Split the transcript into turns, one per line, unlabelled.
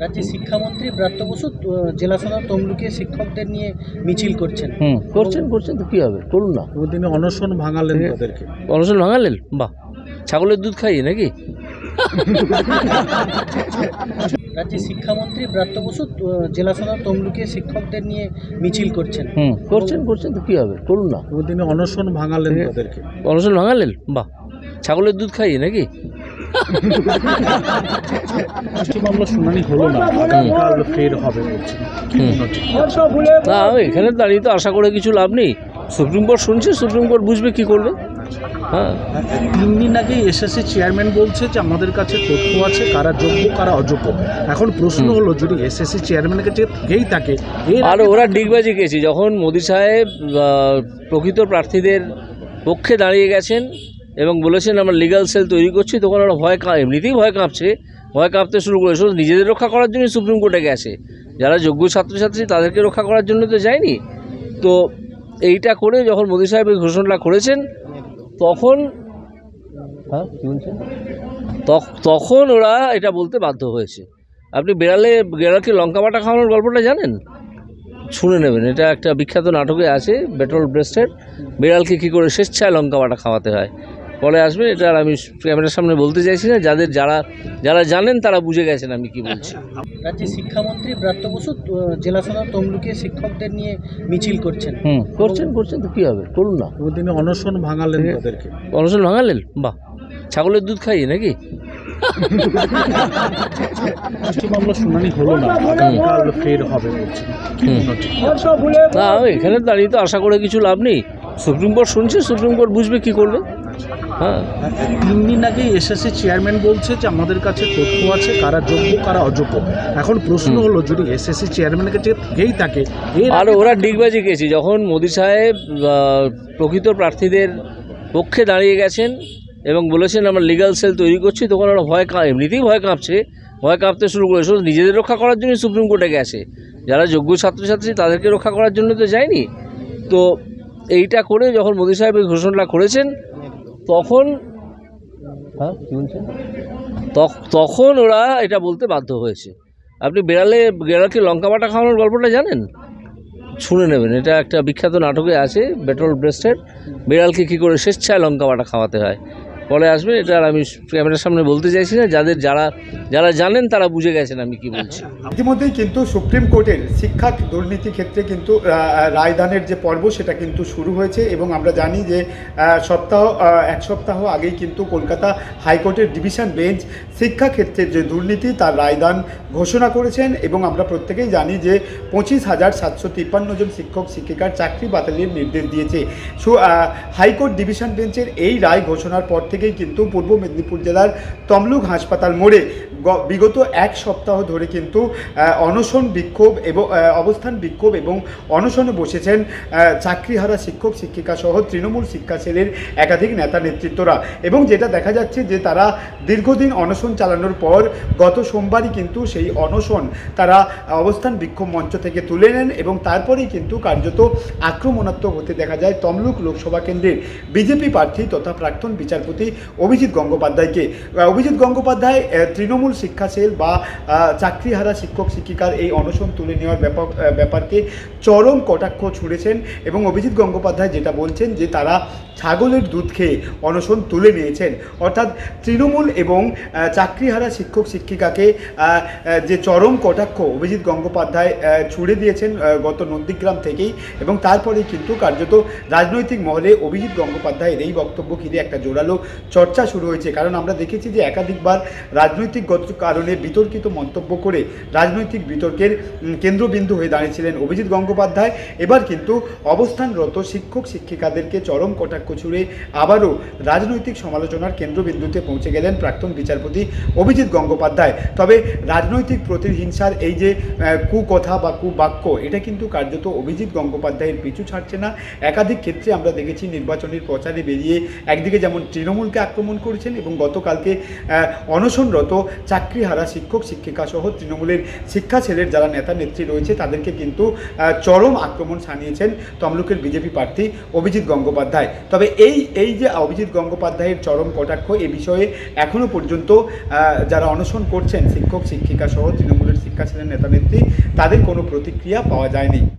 রাজ্যের শিক্ষামন্ত্রী ব্রাত্য বসু জেলা সদর তমলুকে শিক্ষকদের নিয়ে মিছিল করছেন।
করছেন তো কি হবে, করুন না।
তিনি অনশন ভাঙালেন তাদেরকে।
অনশন ভাঙালেন? বাহ, ছাগলের দুধ খাইয়ে নাকি?
রাজ্যের শিক্ষামন্ত্রী ব্রাত্য বসু জেলা সদর তমলুকে শিক্ষকদের নিয়ে মিছিল করছেন।
করছেন তো কি হবে, করুন না।
তিনি অনশন ভাঙালেন তাদেরকে।
অনশন ভাঙালেন? বাহ, ছাগলের দুধ খাইয়ে নাকি?
মামলা শুনানি হলো না, আগামীকাল ফের হবে বলছেন। কি মনে হচ্ছে?
না, এখানে দাঁড়িয়ে তো আশা করে কিছু লাভ নেই। সুপ্রিম কোর্ট শুনছে, সুপ্রিম কোর্ট বুঝবে কি করবে। হ্যাঁ,
3 দিন আগে এসএসসি চেয়ারম্যান বলছে যে আমাদের কাছে তথ্য আছে কারা যোগ্য কারা অযোগ্য। এখন প্রশ্ন হলো, যদি এসএসসি চেয়ারম্যানের কাছে থেকেই থাকে,
আর ওরা ডিগবাজি গেছে যখন মোদি সাহেব প্রকৃত প্রার্থীদের পক্ষে দাঁড়িয়ে গেছেন এবং বলেছেন আমরা লিগ্যাল সেল তৈরি করছি, তখন ওরা এমনিতেই ভয় কাঁপতে শুরু করেছে। নিজেদের রক্ষা করার জন্য সুপ্রিম কোর্টে গেছে, যারা যোগ্য ছাত্রছাত্রী তাদেরকে রক্ষা করার জন্য তো যায়নি। তো এইটা করে যখন মোদি সাহেব এই ঘোষণাটা করেছেন তখন তখন ওরা এটা বলতে বাধ্য হয়েছে। আপনি বেড়ালকে লঙ্কা বাটা খাওয়ানোর গল্পটা জানেন? শুনে নেবেন, এটা একটা বিখ্যাত নাটকে আছে, বেটল ব্রেস্টের বিড়ালকে কী করে স্বেচ্ছায় লঙ্কা বাটা খাওয়াতে হয়। পরে আসবেন, এটা আর আমি ক্যামেরার সামনে বলতে চাইছি না। যারা জানেন তারা বুঝে গেছেন আমি কি বলছি।
রাজ্যের শিক্ষামন্ত্রী ব্রাত্য বসু জেলা সদর তমলুকে শিক্ষকদের নিয়ে মিছিল করছেন।
করছেন তো কি হবে, করুন না।
তিনি অনশন ভাঙালেন তাদেরকে।
অনশন ভাঙালেন? বাহ, ছাগলের দুধ খাইয়ে নাকি?
মামলা শুনানি হলো না, আগামীকাল ফের হবে বলছেন। কি মনে হচ্ছে?
না, এখানে দাঁড়িয়ে তো আশা করে কিছু লাভ নেই। সুপ্রিম কোর্ট শুনছে, সুপ্রিম কোর্ট বুঝবে কি করবে। হ্যাঁ,
3 দিন আগে এসএসসি চেয়ারম্যান বলছে যে আমাদের কাছে তথ্য আছে কারা যোগ্য কারা অযোগ্য। এখন প্রশ্ন হলো, যদি এসএসসি চেয়ারম্যানের কাছে থেকেই থাকে,
আর ওরা ডিগবাজি গেছে যখন মোদি সাহেব প্রকৃত প্রার্থীদের পক্ষে দাঁড়িয়ে গেছেন এবং বলেছেন আমরা লিগ্যাল সেল তৈরি করছি, তখন ওরা এমনিতেই ভয় কাঁপতে শুরু করেছে। নিজেদের রক্ষা করার জন্য সুপ্রিম কোর্টে গেছে, যারা যোগ্য ছাত্রছাত্রী তাদেরকে রক্ষা করার জন্য তো যায়নি। তো এইটা করে যখন মোদি সাহেব এই ঘোষণাটা করেছেন তখন ওরা এটা বলতে বাধ্য হয়েছে। আপনি বেড়ালকে লঙ্কা বাটা খাওয়ানোর গল্পটা জানেন? শুনে নেবেন, এটা একটা বিখ্যাত নাটকে আছে, বেটল ব্রেস্টের বিড়ালকে কী করে স্বেচ্ছায় লঙ্কা বাটা খাওয়াতে হয়। পরে আসবেন, এটা আর আমি ক্যামেরার সামনে বলতে চাইছি না। যারা জানেন তারা বুঝে গেছেন আমি কি বলছি।
ইতিমধ্যেই কিন্তু সুপ্রিম কোর্টের শিক্ষা দুর্নীতি ক্ষেত্রে কিন্তু রায়দানের যে পর্ব সেটা কিন্তু শুরু হয়েছে এবং আমরা জানি যে এক সপ্তাহ আগেই কিন্তু কলকাতা হাইকোর্টের ডিভিশন বেঞ্চ শিক্ষা ক্ষেত্রের যে দুর্নীতি তার রায়দান ঘোষণা করেছেন এবং আমরা প্রত্যেকেই জানি যে 25,753 জন শিক্ষক শিক্ষিকার চাকরি বাতিলের নির্দেশ দিয়েছে। হাইকোর্ট ডিভিশন বেঞ্চের এই রায় ঘোষণার পর থেকেই কিন্তু পূর্ব মেদিনীপুর জেলার তমলুক হাসপাতাল মোড়ে বিগত এক সপ্তাহ ধরে কিন্তু অবস্থান বিক্ষোভ এবং অনশনে বসেছেন চাকরিহারা শিক্ষক শিক্ষিকা সহ তৃণমূল শিক্ষা সেলের একাধিক নেতা নেতৃত্বরা। এবং যেটা দেখা যাচ্ছে যে তারা দীর্ঘদিন অনশন চালানোর পর গত সোমবারই কিন্তু সেই অনশন তারা অবস্থান বিক্ষোভ মঞ্চ থেকে তুলে নেন এবং তারপরেই কিন্তু কার্যত আক্রমণাত্মক হতে দেখা যায় তমলুক লোকসভা কেন্দ্রের বিজেপি প্রার্থী তথা প্রাক্তন বিচারপতি অভিজিৎ গঙ্গোপাধ্যায়কে। অভিজিৎ গঙ্গোপাধ্যায় তৃণমূল শিক্ষা সেল বা চাকরিহারা শিক্ষক শিক্ষিকার এই অনশন তুলে নেওয়ার ব্যাপারকে চরম কটাক্ষ ছুঁড়েছেন এবং অভিজিৎ গঙ্গোপাধ্যায় যেটা বলছেন যে তারা ছাগলের দুধ খেয়ে অনশন তুলে নিয়েছেন। অর্থাৎ তৃণমূল এবং চাকরিহারা শিক্ষক শিক্ষিকাকে যে চরম কটাক্ষ অভিজিৎ গঙ্গোপাধ্যায় ছুড়ে দিয়েছেন গত নন্দীগ্রাম থেকেই এবং তারপরেই কিন্তু কার্যত রাজনৈতিক মহলে অভিজিৎ গঙ্গোপাধ্যায়ের এই বক্তব্য ঘিরে একটা জোরালো চর্চা শুরু হয়েছে। কারণ আমরা দেখেছি যে একাধিকবার রাজনৈতিকগত কারণে বিতর্কিত মন্তব্য করে রাজনৈতিক বিতর্কের কেন্দ্রবিন্দু হয়ে দাঁড়িয়েছিলেন অভিজিৎ গঙ্গোপাধ্যায়। এবার কিন্তু অবস্থানরত শিক্ষক শিক্ষিকাদেরকে চরম কটাক্ষ ছুড়ে আবারও রাজনৈতিক সমালোচনার কেন্দ্রবিন্দুতে পৌঁছে গেলেন প্রাক্তন বিচারপতি অভিজিৎ গঙ্গোপাধ্যায়। তবে রাজনৈতিক প্রতিহিংসার এই যে কুকথা বা কুবাক্য এটা কিন্তু কার্যত অভিজিৎ গঙ্গোপাধ্যায়ের পিছু ছাড়ছে না। একাধিক ক্ষেত্রে আমরা দেখেছি নির্বাচনের প্রচারে বেরিয়ে একদিকে যেমন তৃণমূলকে আক্রমণ করেছেন এবং গতকালকে অনশনরত চাকরিহারা শিক্ষক শিক্ষিকা সহ তৃণমূলের শিক্ষা সেলের যারা নেতা নেত্রী রয়েছে তাদেরকে কিন্তু চরম আক্রমণ শানিয়েছেন তমলুকের বিজেপি প্রার্থী অভিজিৎ গঙ্গোপাধ্যায়। তবে এই যে অভিজিৎ গঙ্গোপাধ্যায়ের চরম কটাক্ষ এ বিষয়ে এখনও পর্যন্ত যারা অনশন করছেন শিক্ষক শিক্ষিকা সহ তৃণমূলের শিক্ষা সেলের নেতা নেত্রী তাদের কোনো প্রতিক্রিয়া পাওয়া যায়নি।